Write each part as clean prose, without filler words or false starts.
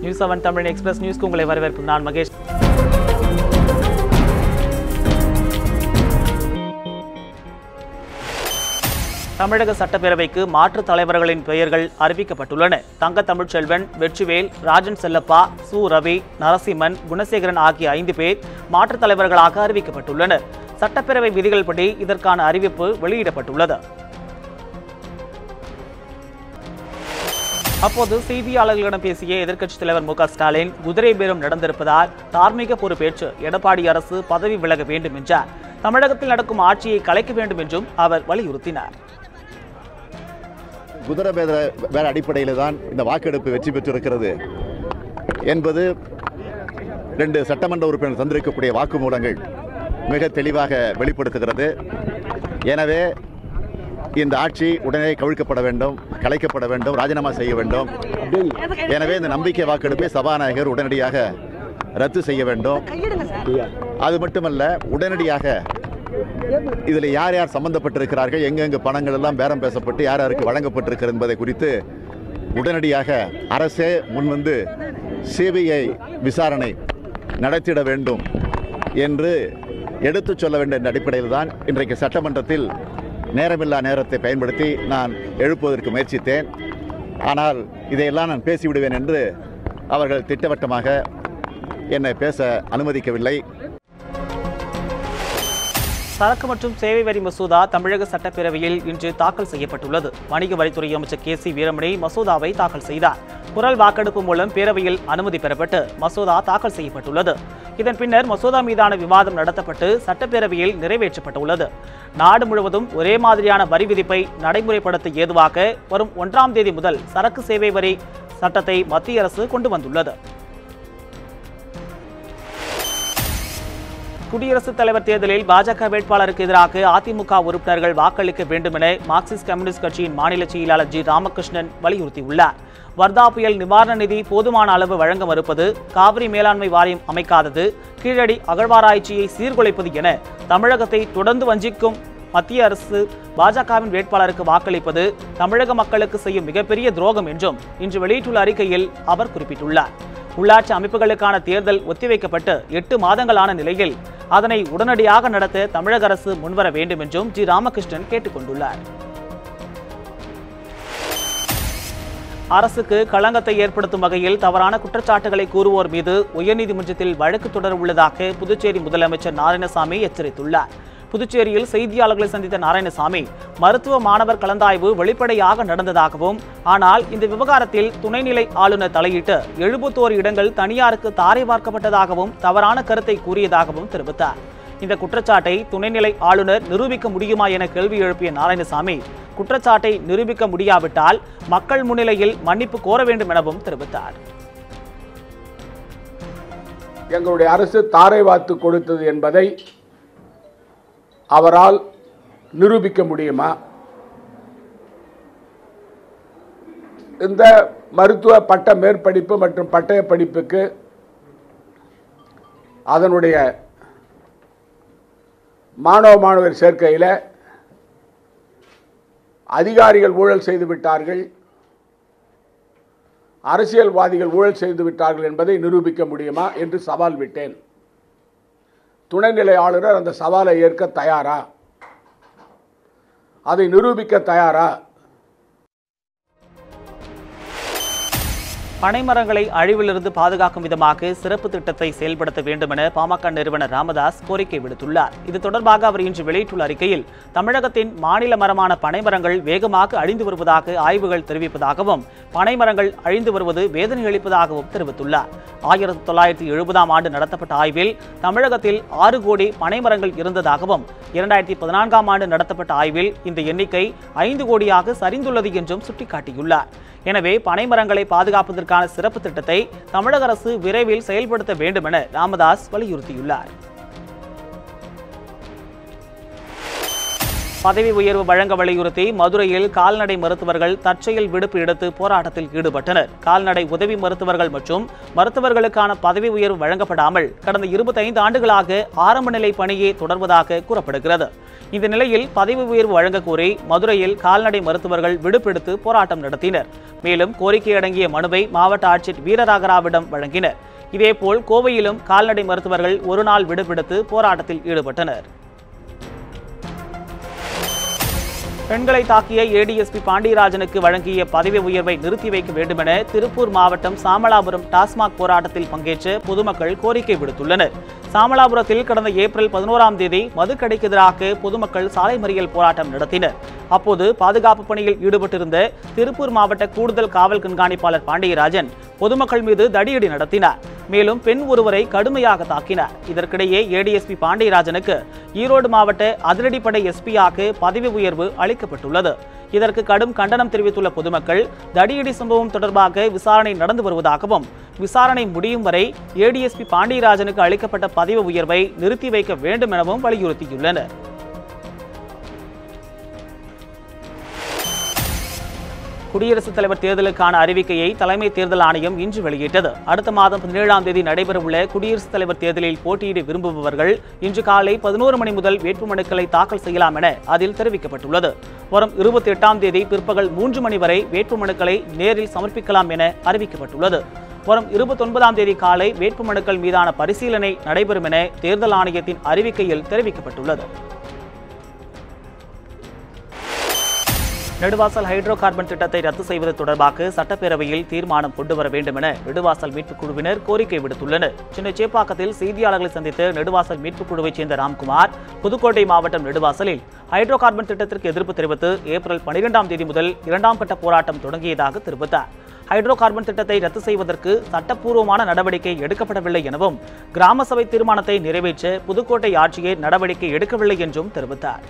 News 7 Tamil express நியூஸ்க்கு உங்களை வரவேற்பது நான் மகேஷ். தமிழக சட்டப்பேரவைக்கு மாற்றுத் தலைவர்களின் பெயர்கள் அறிவிக்கப்பட்டுள்ளன. தங்க தமிழ்ச்செல்வன், வெற்றிவேல், ராஜன் செல்லப்பா, சு ரவி, நரசிம்மன், குணசேகரன் ஆகிய 5 பேர் மாற்றுத் தலைவர்களாக அறிவிக்கப்பட்டுள்ளனர். சட்டப்பேரவை விதிகள் படி இதற்கான அறிவிப்பு வெளியிடப்பட்டுள்ளது. அப்போது செய்தியாளர்களிடம் பேசிய எதிர்க்கட்சித் தலைவர் மு க ஸ்டாலின், குதிரை பேரம் நடந்திருப்பதால் தார்மீக பொறுப்பேற்று எடப்பாடி அரசு பதவி விலக வேண்டும் என்றார். தமிழகத்தில் நடக்கும் ஆட்சியை கலைக்க வேண்டும் என்றும் அவர் வலியுறுத்தினார். குதிரை பேர அடிப்படையில் தான் இந்த வாக்கெடுப்பு வெற்றி பெற்றிருக்கிறது என்பது 2 சட்டமன்ற உறுப்பினர் தந்திருக்கக்கூடிய வாக்குமூலங்கள் மிக தெளிவாக வெளிப்படுத்துகிறது. எனவே இந்த ஆட்சி உடனே கவிழ்க்கப்பட வேண்டும், கலைக்கப்பட வேண்டும், ராஜினாமா செய்ய வேண்டும். எனவே இந்த நம்பிக்கை வாக்கெடுப்பை சபாநாயகர் உடனடியாக ரத்து செய்ய வேண்டும். அது மட்டுமல்ல, உடனடியாக இதில் யார் யார் சம்பந்தப்பட்டிருக்கிறார்கள், எங்கெங்கு பணங்கள் எல்லாம் பேரம் பேசப்பட்டு யார் யாருக்கு வழங்கப்பட்டிருக்கிறது என்பதை குறித்து உடனடியாக அரசே முன்வந்து சிபிஐ விசாரணை நடத்திட வேண்டும் என்று எடுத்துச் சொல்ல வேண்டும் என்ற அடிப்படையில் தான் இன்றைக்கு சட்டமன்றத்தில் நேரமில்லா நேரத்தை பயன்படுத்தி நான் எழுப்புவதற்கு முயற்சித்தேன். ஆனால் இதையெல்லாம் நான் பேசிவிடுவேன் என்று அவர்கள் திட்டவட்டமாக என்னை பேச அனுமதிக்கவில்லை. சரக்கு மற்றும் சேவை வரி மசோதா தமிழக சட்டப்பேரவையில் இன்று தாக்கல் செய்யப்பட்டுள்ளது. வணிக வரித்துறை அமைச்சர் கே சி வீரமணி மசோதாவை தாக்கல் செய்தார். குரல் வாக்கெடுப்பு மூலம் பேரவையில் அனுமதி பெறப்பட்டு மசோதா தாக்கல் செய்யப்பட்டுள்ளது. இதன் பின்னர் மசோதா மீதான விவாதம் நடத்தப்பட்டு சட்டப்பேரவையில் நிறைவேற்றப்பட்டுள்ளது. நாடு முழுவதும் ஒரே மாதிரியான வரி விதிப்பை நடைமுறைப்படுத்த ஏதுவாக வரும் 1ஆம் தேதி முதல் சரக்கு சேவை வரி சட்டத்தை மத்திய அரசு கொண்டு வந்துள்ளது. குடியரசுத் தலைவர் தேர்தலில் பாஜக வேட்பாளருக்கு எதிராக அதிமுக உறுப்பினர்கள் வாக்களிக்க வேண்டும் என மார்க்சிஸ்ட் கம்யூனிஸ்ட் கட்சியின் மாநில செயலாளர் ஜி ராமகிருஷ்ணன் வலியுறுத்தியுள்ளார். வர்தா புயல் நிவாரண நிதி போதுமான அளவு வழங்க மறுப்பது, காவிரி மேலாண்மை வாரியம் அமைக்காதது, கீழடி அகழ்வாராய்ச்சியை சீர்குலைப்பது என தமிழகத்தை தொடர்ந்து வஞ்சிக்கும் மத்திய அரசு பாஜகவின் வேட்பாளருக்கு வாக்களிப்பது தமிழக மக்களுக்கு செய்யும் மிகப்பெரிய துரோகம் என்றும் இன்று வெளியிட்டுள்ள அறிக்கையில் அவர் குறிப்பிட்டுள்ளார். உள்ளாட்சி அமைப்புகளுக்கான தேர்தல் ஒத்திவைக்கப்பட்டு 8 மாதங்களான நிலையில் அதனை உடனடியாக நடத்த தமிழக அரசு முன்வர வேண்டும் என்றும் ஜி ராமகிருஷ்ணன் கேட்டுக் கொண்டுள்ளார். அரசுக்கு களங்கத்தை ஏற்படுத்தும் வகையில் தவறான குற்றச்சாட்டுகளை கூறுவோர் மீது உயர்நீதிமன்றத்தில் வழக்கு தொடர உள்ளதாக புதுச்சேரி முதலமைச்சர் நாராயணசாமி எச்சரித்துள்ளார். புதுச்சேரியில் செய்தியாளர்களை சந்தித்த நாராயணசாமி, மருத்துவ மாணவர் கலந்தாய்வு வெளிப்படையாக நடந்ததாகவும், ஆனால் இந்த விவகாரத்தில் துணைநிலை ஆளுநர் தலையிட்டு 71 இடங்கள் தனியாருக்கு தாரை பார்க்கப்பட்டதாகவும் தவறான கருத்தை கூறியதாகவும் தெரிவித்தார். இந்த குற்றச்சாட்டை துணைநிலை ஆளுநர் நிரூபிக்க முடியுமா என கேள்வி எழுப்பிய நாராயணசாமி, குற்றச்சாட்டை நிரூபிக்க முடியாவிட்டால் மக்கள் முன்னிலையில் மன்னிப்பு கோர வேண்டும் எனவும் தெரிவித்தார். எங்களுடைய அரசு தாரை வார்த்து கொடுத்தது என்பதை அவரால் நிரூபிக்க முடியுமா? இந்த மருத்துவ பட்ட மேற்படிப்பு மற்றும் பட்டய படிப்புக்கு அதனுடைய மாணவர் சேர்க்கையில் அதிகாரிகள் ஊழல் செய்து விட்டார்கள், அரசியல்வாதிகள் ஊழல் செய்து விட்டார்கள் என்பதை நிரூபிக்க முடியுமா என்று சவால் விட்டேன். துணைநிலை ஆளுநர் அந்த சவாலை ஏற்க தயாரா? அதை நிரூபிக்க தயாரா? பனைமரங்களை அழிவிலிருந்து பாதுகாக்கும் விதமாக சிறப்பு திட்டத்தை செயல்படுத்த வேண்டும் என பாமக நிறுவனர் ராமதாஸ் கோரிக்கை விடுத்துள்ளார். இது தொடர்பாக அவர் இன்று வெளியிட்டுள்ள அறிக்கையில், தமிழகத்தின் மாநில மரமான பனைமரங்கள் வேகமாக அழிந்து வருவதாக ஆய்வுகள் தெரிவிப்பதாகவும், பனைமரங்கள் அழிந்து வருவது வேதனை அளிப்பதாகவும் தெரிவித்துள்ளார். 1970ஆம் ஆண்டு நடத்தப்பட்ட ஆய்வில் தமிழகத்தில் 6 கோடி பனைமரங்கள் இருந்ததாகவும், 2014ஆம் ஆண்டு நடத்தப்பட்ட ஆய்வில் இந்த எண்ணிக்கை 5 கோடியாக சரிந்துள்ளது என்றும் சுட்டிக்காட்டியுள்ளார். எனவே பனைமரங்களை பாதுகாப்பதற்கான சிறப்பு திட்டத்தை தமிழக அரசு விரைவில் செயல்படுத்த வேண்டும் என ராமதாஸ் வலியுறுத்தியுள்ளார். பதவி உயர்வு வழங்க வலியுறுத்தி மதுரையில் கால்நடை மருத்துவர்கள் தற்செயல் விடுப்பு எடுத்து போராட்டத்தில் ஈடுபட்டனர். கால்நடை உதவி மருத்துவர்கள் மற்றும் மருத்துவர்களுக்கான பதவி உயர்வு வழங்கப்படாமல் கடந்த 25 ஆண்டுகளாக ஆரம்ப நிலை பணியே தொடர்வதாக கூறப்படுகிறது. இந்த நிலையில் பதவி உயர்வு வழங்க கோரி மதுரையில் கால்நடை மருத்துவர்கள் விடுப்பெடுத்து போராட்டம் நடத்தினர். மேலும் கோரிக்கை அடங்கிய மனுவை மாவட்ட ஆட்சியர் வீரராகராவிடம் வழங்கினர். இதேபோல் கோவையிலும் கால்நடை மருத்துவர்கள் ஒரு நாள் விடுப்பெடுத்து போராட்டத்தில் ஈடுபட்டனர். பெண்களை தாக்கிய ஏடிஎஸ்பி பாண்டியராஜனுக்கு வழங்கிய பதவி உயர்வை நிறுத்தி வைக்க வேண்டுமென திருப்பூர் மாவட்டம் சாமலாபுரம் டாஸ்மாக் போராட்டத்தில் பங்கேற்ற பொதுமக்கள் கோரிக்கை விடுத்துள்ளனர். சாமலாபுரத்தில் கடந்த ஏப்ரல் 11ஆம் தேதி மதுக்கடைக்கு எதிராக பொதுமக்கள் சாலை மறியல் போராட்டம் நடத்தினர். அப்போது பாதுகாப்பு பணியில் ஈடுபட்டிருந்த திருப்பூர் மாவட்ட கூடுதல் காவல் கண்காணிப்பாளர் பாண்டியராஜன் பொதுமக்கள் மீது தடியடி நடத்தினார். மேலும் பெண் ஒருவரை கடுமையாக தாக்கினார். இதற்கிடையே ஏடிஎஸ்பி பாண்டியராஜனுக்கு ஈரோடு மாவட்ட அதிரடிப்படை எஸ்பியாக பதவி உயர்வு அளிக்கப்பட்டுள்ளது. இதற்கு கடும் கண்டனம் தெரிவித்துள்ள பொதுமக்கள் தடியடி சம்பவம் தொடர்பாக விசாரணை நடந்து வருவதாகவும் விசாரணை முடியும் வரை ஏடிஎஸ்பி பாண்டியராஜனுக்கு அளிக்கப்பட்ட பதவி உயர்வை நிறுத்தி வைக்க வேண்டும் எனவும் வலியுறுத்தியுள்ளனர். குடியரசுத் தலைவர் தேர்தலுக்கான அறிவிக்கையை தலைமை தேர்தல் ஆணையம் இன்று வெளியிட்டது. அடுத்த மாதம் 17ஆம் தேதி நடைபெறவுள்ள குடியரசுத் தலைவர் தேர்தலில் போட்டியிட விரும்புபவர்கள் இன்று காலை 11 மணி முதல் வேட்புமனுக்களை தாக்கல் செய்யலாம் என அதில் தெரிவிக்கப்பட்டுள்ளது. வரும் 28ஆம் தேதி பிற்பகல் 3 மணி வரை வேட்புமனுக்களை நேரில் சமர்ப்பிக்கலாம் என அறிவிக்கப்பட்டுள்ளது. வரும் 29ஆம் தேதி காலை வேட்புமனுக்கள் மீதான பரிசீலனை நடைபெறும் என தேர்தல் ஆணையத்தின் அறிவிக்கையில் தெரிவிக்கப்பட்டுள்ளது. நெடுவாசல் ஹைட்ரோ கார்பன் திட்டத்தை ரத்து செய்வது தொடர்பாக சட்டப்பேரவையில் தீர்மானம் கொண்டுவர வேண்டும் என நெடுவாசல் மீட்புக் குழுவினர் கோரிக்கை விடுத்துள்ளனர். சென்னை சேப்பாக்கத்தில் செய்தியாளர்களை சந்தித்த நெடுவாசல் மீட்புக் குழுவைச் சேர்ந்த ராம்குமார், புதுக்கோட்டை மாவட்டம் நெடுவாசலில் ஹைட்ரோ கார்பன் திட்டத்திற்கு எதிர்ப்பு தெரிவித்து ஏப்ரல் 12ஆம் தேதி முதல் 2ஆம் கட்ட போராட்டம் தொடங்கியதாக தெரிவித்தார். ஹைட்ரோ கார்பன் திட்டத்தை ரத்து செய்வதற்கு சட்டப்பூர்வமான நடவடிக்கை எடுக்கப்படவில்லை எனவும் கிராம சபை தீர்மானத்தை நிறைவேற்ற புதுக்கோட்டை ஆட்சியர் நடவடிக்கை எடுக்கவில்லை என்றும் தெரிவித்தார்.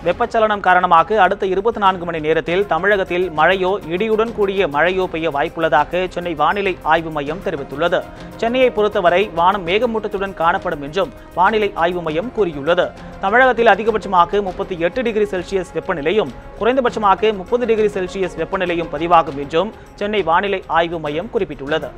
வெப்பச்சலனம் காரணமாக அடுத்த 24 மணி நேரத்தில் தமிழகத்தில் மழையோ இடியுடன் கூடிய மழையோ பெய்ய வாய்ப்புள்ளதாக சென்னை வானிலை ஆய்வு மையம் தெரிவித்துள்ளது. சென்னையை பொறுத்தவரை வானம் மேகமூட்டத்துடன் காணப்படும் என்றும் வானிலை ஆய்வு மையம் கூறியுள்ளது. தமிழகத்தில் அதிகபட்சமாக 38 டிகிரி செல்சியஸ் வெப்பநிலையும் குறைந்தபட்சமாக 30 டிகிரி செல்சியஸ் வெப்பநிலையும் பதிவாகும் என்றும் சென்னை வானிலை ஆய்வு மையம் குறிப்பிட்டுள்ளது.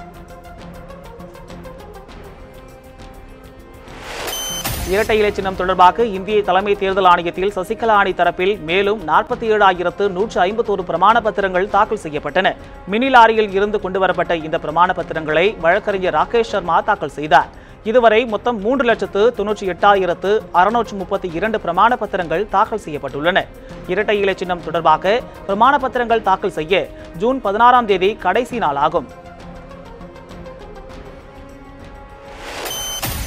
இரட்டை இலை சின்னம் தொடர்பாக இந்திய தலைமை தேர்தல் ஆணையத்தில் சசிகலா அணி தரப்பில் மேலும் 47,151 பிரமாண பத்திரங்கள் தாக்கல் செய்யப்பட்டன. மினி லாரியில் இருந்து கொண்டுவரப்பட்ட இந்த பிரமாண பத்திரங்களை வழக்கறிஞர் ராகேஷ் சர்மா தாக்கல் செய்தார். இதுவரை மொத்தம் 3,98,632 பிரமாண பத்திரங்கள் தாக்கல் செய்யப்பட்டுள்ளன. இரட்டை இலை சின்னம் தொடர்பாக பிரமாண பத்திரங்கள் தாக்கல் செய்ய ஜூன் 16ஆம் தேதி கடைசி நாளாகும்.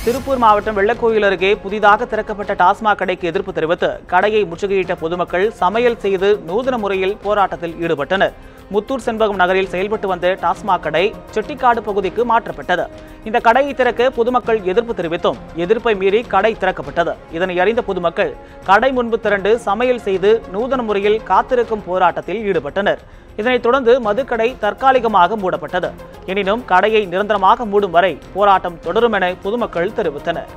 திருப்பூர் மாவட்டம் வெள்ளக்கோயில் அருகே புதிதாக திறக்கப்பட்ட டாஸ்மாக் கடைக்கு எதிர்ப்பு தெரிவித்து கடையை முற்றுகையிட்ட பொதுமக்கள் சமையல் செய்து நூதன முறையில் போராட்டத்தில் ஈடுபட்டனர். முத்தூர் செண்பகம் நகரில் செயல்பட்டு வந்த டாஸ்மாக் கடை செட்டிக்காடு பகுதிக்கு மாற்றப்பட்டது. இந்த கடையை திறக்க பொதுமக்கள் எதிர்ப்பு தெரிவித்தும் எதிர்ப்பை மீறி கடை திறக்கப்பட்டது. இதனை அறிந்த பொதுமக்கள் கடை முன்பு திரண்டு சமையல் செய்து நூதன முறையில் காத்திருக்கும் போராட்டத்தில் ஈடுபட்டனர். இதனைத் தொடர்ந்து மதுக்கடை தற்காலிகமாக மூடப்பட்டது. எனினும் கடையை நிரந்தரமாக மூடும் வரை போராட்டம் தொடரும் என பொதுமக்கள் தெரிவித்தனர்.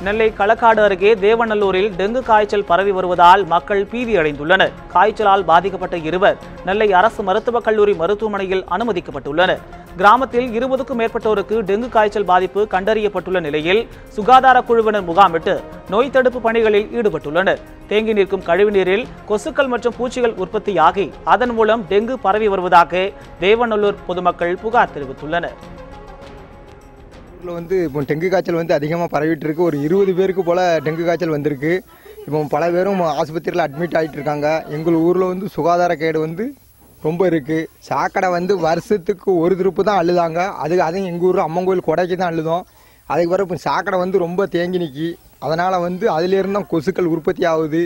நெல்லை களக்காடு அருகே தேவநல்லூரில் டெங்கு காய்ச்சல் பரவி வருவதால் மக்கள் பீதியடைந்துள்ளனர். காய்ச்சலால் பாதிக்கப்பட்ட 2 நெல்லை அரசு மருத்துவக் கல்லூரி மருத்துவமனையில் அனுமதிக்கப்பட்டுள்ளனர். கிராமத்தில் 20க்கும் மேற்பட்டோருக்கு டெங்கு காய்ச்சல் பாதிப்பு கண்டறியப்பட்டுள்ள நிலையில் சுகாதார குழுவினர் முகாமிட்டு நோய் தடுப்பு பணிகளில் ஈடுபட்டுள்ளனர். தேங்கி நிற்கும் கழிவுநீரில் கொசுக்கள் மற்றும் பூச்சிகள் உற்பத்தியாகி அதன் மூலம் டெங்கு பரவி வருவதாக தேவநல்லூர் பொதுமக்கள் புகார் தெரிவித்துள்ளனர். ஊரில் இப்போ டெங்கு காய்ச்சல் அதிகமாக பரவிட்டு இருக்கு. ஒரு 20 பேருக்கு போல் டெங்கு காய்ச்சல் வந்திருக்கு. இப்போ பல பேரும் ஆஸ்பத்திரியில் அட்மிட் ஆகிட்டு இருக்காங்க. எங்கள் ஊரில் சுகாதார கேடு ரொம்ப இருக்குது. சாக்கடை வருஷத்துக்கு ஒரு திருப்பு தான் அள்ளுதாங்க. அதுவும் எங்கள் ஊரில் அம்மன் கோயில் கொடைக்கு தான் அள்ளுதோம். அதுக்கு பிறகு இப்போ சாக்கடை ரொம்ப தேங்கி நிற்கி. அதனால் அதிலேருந்து தான் கொசுக்கள் உற்பத்தி ஆகுது.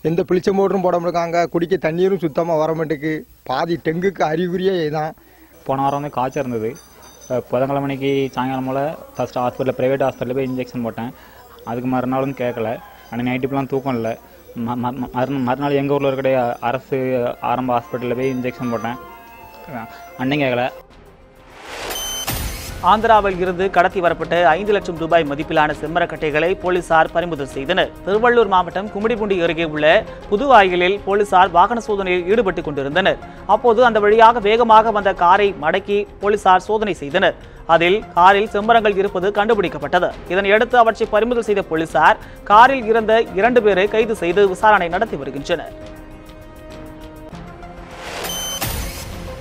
எந்த பிளிச்ச மோட்டரும் போட முடியாங்க. குடிக்க தண்ணீரும் சுத்தமாக வர மாட்டேக்கு. பாதி டெங்குக்கு அறிகுறியே இதுதான். போன வாரம் காய்ச்சல் இருந்தது. புதன்கிழமை மணிக்கு சாயங்காலம் போல் ஃபஸ்ட்டு ஹாஸ்பிட்டலில் ப்ரைவேட் ஹாஸ்பிட்டலில் போய் இன்ஜெக்ஷன் போட்டேன். அதுக்கு மறுநாளும் கேட்கல. அன்றைக்கி நைட்டுப்பெலாம் தூக்கம் இல்லை. மறுநாள் எங்கள் ஊரில் இருக்கிற அரசு ஆரம்ப ஹாஸ்பிட்டலில் போய் இன்ஜெக்ஷன் போட்டேன். அன்னையும் கேட்கல. ஆந்திராவில் இருந்து கடத்தி வரப்பட்ட 5 லட்சம் ரூபாய் மதிப்பிலான செம்மரக்கட்டைகளை போலீசார் பறிமுதல் செய்தனர். திருவள்ளூர் மாவட்டம் கும்மிடிப்பூண்டி அருகே உள்ள புதுவாயிலில் போலீசார் வாகன சோதனையில் ஈடுபட்டுக் கொண்டிருந்தனர். அப்போது அந்த வழியாக வேகமாக வந்த காரை மடக்கி போலீசார் சோதனை செய்தனர். அதில் காரில் செம்மரங்கள் இருப்பது கண்டுபிடிக்கப்பட்டது. இதனையடுத்து அவற்றை பறிமுதல் செய்த போலீசார் காரில் இருந்த 2 பேரை கைது செய்து விசாரணை நடத்தி வருகின்றனர்.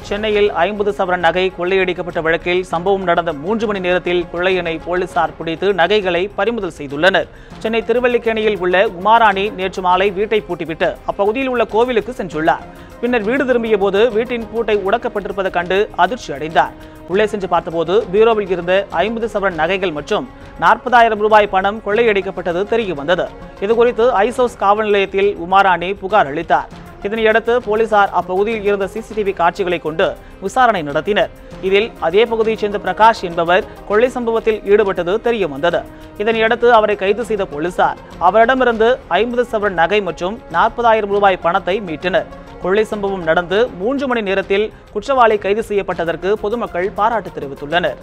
சென்னையில் 50 சவரன் நகை கொள்ளையடிக்கப்பட்ட வழக்கில் சம்பவம் நடந்த 3 மணி நேரத்தில் கொள்ளையனை போலீசார் பிடித்து நகைகளை பறிமுதல் செய்துள்ளனர். சென்னை திருவல்லிக்கேணியில் உள்ள உமாராணி நேற்று மாலை வீட்டை பூட்டிவிட்டு அப்பகுதியில் உள்ள கோவிலுக்கு சென்றுள்ளார். பின்னர் வீடு திரும்பிய போது வீட்டின் பூட்டை உடைக்கப்பட்டிருப்பதை கண்டு அதிர்ச்சி அடைந்தார். உள்ளே சென்று பார்த்தபோது பீரோவில் இருந்த 50 சவரன் நகைகள் மற்றும் 40,000 ரூபாய் பணம் கொள்ளையடிக்கப்பட்டது தெரிய வந்தது. இதுகுறித்து ஐசோஸ் காவல் நிலையத்தில் உமாராணி புகார் அளித்தார். இதனையடுத்து போலீசார் அப்பகுதியில் இருந்த சிசிடிவி காட்சிகளை கொண்டு விசாரணை நடத்தினர். இதில் அதே பகுதியைச் சேர்ந்த பிரகாஷ் என்பவர் கொள்ளை சம்பவத்தில் ஈடுபட்டது தெரிய வந்தது. இதனையடுத்து அவரை கைது செய்த போலீசார் அவரிடமிருந்து 50 சவரன் நகை மற்றும் 40,000 ரூபாய் பணத்தை மீட்டனர். கொள்ளை சம்பவம் நடந்து 3 மணி நேரத்தில் குற்றவாளி கைது செய்யப்பட்டதற்கு பொதுமக்கள் பாராட்டு தெரிவித்துள்ளனர்.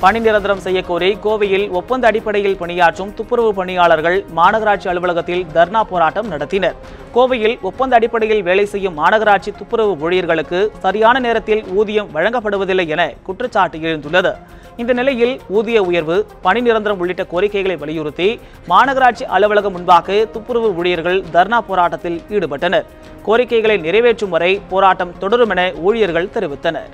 பணி நிரந்தரம் செய்யக்கோரி கோவையில் ஒப்பந்த அடிப்படையில் பணியாற்றும் துப்புரவு பணியாளர்கள் மாநகராட்சி அலுவலகத்தில் தர்ணா போராட்டம் நடத்தினர். கோவையில் ஒப்பந்த அடிப்படையில் வேலை செய்யும் மாநகராட்சி துப்புரவு ஊழியர்களுக்கு சரியான நேரத்தில் ஊதியம் வழங்கப்படுவதில்லை என குற்றச்சாட்டு எழுந்துள்ளது. இந்த நிலையில் ஊதிய உயர்வு, பணி நிரந்தரம் உள்ளிட்ட கோரிக்கைகளை வலியுறுத்தி மாநகராட்சி அலுவலகம் முன்பாக துப்புரவு ஊழியர்கள் தர்ணா போராட்டத்தில் ஈடுபட்டனர். கோரிக்கைகளை நிறைவேற்றும் வரை போராட்டம் தொடரும் என ஊழியர்கள் தெரிவித்தனர்.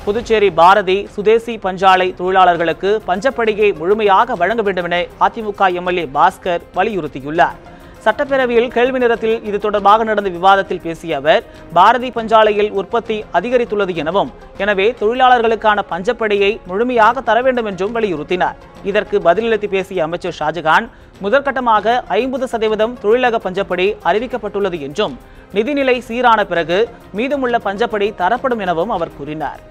புதுச்சேரி பாரதி சுதேசி பஞ்சாலை தொழிலாளர்களுக்கு பஞ்சப்படிகை முழுமையாக வழங்க வேண்டும் என அதிமுக எம்எல்ஏ பாஸ்கர் வலியுறுத்தியுள்ளார். சட்டப்பேரவையில் கேள்வி நேரத்தில் இது தொடர்பாக நடந்த விவாதத்தில் பேசிய அவர், பாரதி பஞ்சாலையில் உற்பத்தி அதிகரித்துள்ளது எனவும், எனவே தொழிலாளர்களுக்கான பஞ்சப்படியை முழுமையாக தர வேண்டும் என்றும் வலியுறுத்தினார். இதற்கு பதிலளித்து பேசிய அமைச்சர் ஷாஜகான், முதற்கட்டமாக 50% தொழிலக பஞ்சப்படி அறிவிக்கப்பட்டுள்ளது என்றும், நிதிநிலை சீரான பிறகு மீதமுள்ள பஞ்சப்படி தரப்படும் எனவும் அவர் கூறினார்.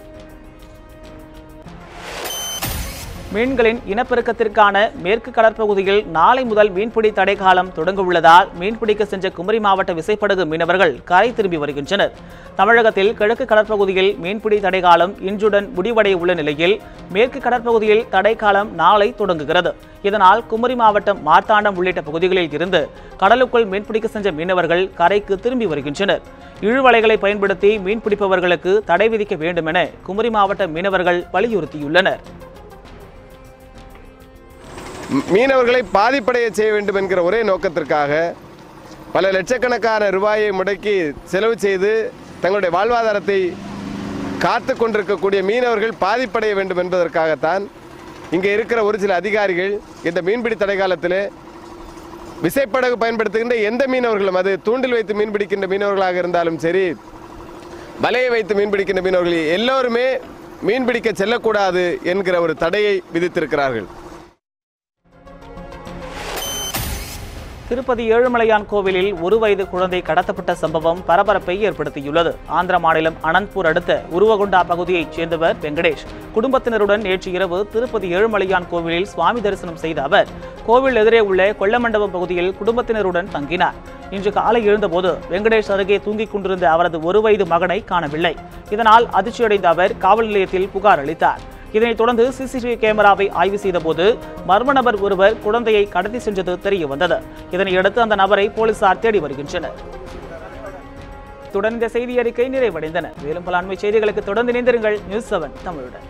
மீன்களின் இனப்பெருக்கத்திற்கான மேற்கு கடற்பகுதியில் நாளை முதல் மீன்பிடி தடை காலம் தொடங்க உள்ளதால் மீன்பிடிக்க சென்ற குமரி மாவட்ட விசைப்படகு மீனவர்கள் கரை திரும்பி வருகின்றனர். தமிழகத்தில் கிழக்கு கடற்பகுதியில் மீன்பிடி தடை காலம் இன்றுடன் முடிவடைய உள்ள நிலையில் மேற்கு கடற்பகுதியில் தடை காலம் நாளை தொடங்குகிறது. இதனால் குமரி மாவட்டம் மார்த்தாண்டம் உள்ளிட்ட பகுதிகளில் இருந்து கடலுக்குள் மீன்பிடிக்க சென்ற மீனவர்கள் கரைக்கு திரும்பி வருகின்றனர். இழுவலைகளை பயன்படுத்தி மீன்பிடிப்பவர்களுக்கு தடை விதிக்க வேண்டும் என குமரி மாவட்ட மீனவர்கள் வலியுறுத்தியுள்ளனர். மீனவர்களை பாதிப்படைய செய்ய வேண்டும் என்கிற ஒரே நோக்கத்திற்காக பல லட்சக்கணக்கான ரூபாயை முடக்கி செலவு செய்து தங்களுடைய வாழ்வாதாரத்தை காத்து கொண்டிருக்கக்கூடிய மீனவர்கள் பாதிப்படைய வேண்டும் என்பதற்காகத்தான் இங்கே இருக்கிற ஒரு சில அதிகாரிகள் இந்த மீன்பிடி தடை காலத்தில் விசைப்படகு பயன்படுத்துகின்ற எந்த மீனவர்களும், அது தூண்டில் வைத்து மீன்பிடிக்கின்ற மீனவர்களாக இருந்தாலும் சரி, வலையை வைத்து மீன்பிடிக்கின்ற மீனவர்கள் எல்லோருமே மீன்பிடிக்க செல்லக்கூடாது என்கிற ஒரு தடையை விதித்திருக்கிறார்கள். திருப்பதி ஏழுமலையான் கோவிலில் 1 வயது குழந்தை கடத்தப்பட்ட சம்பவம் பரபரப்பை ஏற்படுத்தியுள்ளது. ஆந்திர மாநிலம் அனந்த்பூர் அடுத்த உருவகுண்டா பகுதியைச் சேர்ந்தவர் வெங்கடேஷ் குடும்பத்தினருடன் நேற்று இரவு திருப்பதி ஏழுமலையான் கோவிலில் சுவாமி தரிசனம் செய்த அவர் கோவில் எதிரே உள்ள கொல்லமண்டபம் பகுதியில் குடும்பத்தினருடன் தங்கினார். இன்று காலை எழுந்தபோது வெங்கடேஷ் அருகே தூங்கிக் கொண்டிருந்த அவரது 1 வயது மகனை காணவில்லை. இதனால் அதிர்ச்சியடைந்த அவர் காவல் நிலையத்தில் புகார் அளித்தார். இதனைத் தொடர்ந்து சிசிடிவி கேமராவை ஆய்வு செய்தபோது மர்ம நபர் ஒருவர் குழந்தையை கடத்தி சென்றது தெரிய வந்தது. இதனையடுத்து அந்த நபரை போலீசார் தேடி வருகின்றனர். இத்துடன் இந்த செய்தி அறிக்கை நிறைவடைந்தன. மேலும் பல அண்மை செய்திகளுக்கு தொடர்ந்து இணைந்திருங்கள். நியூஸ் 7 தமிழுடன்.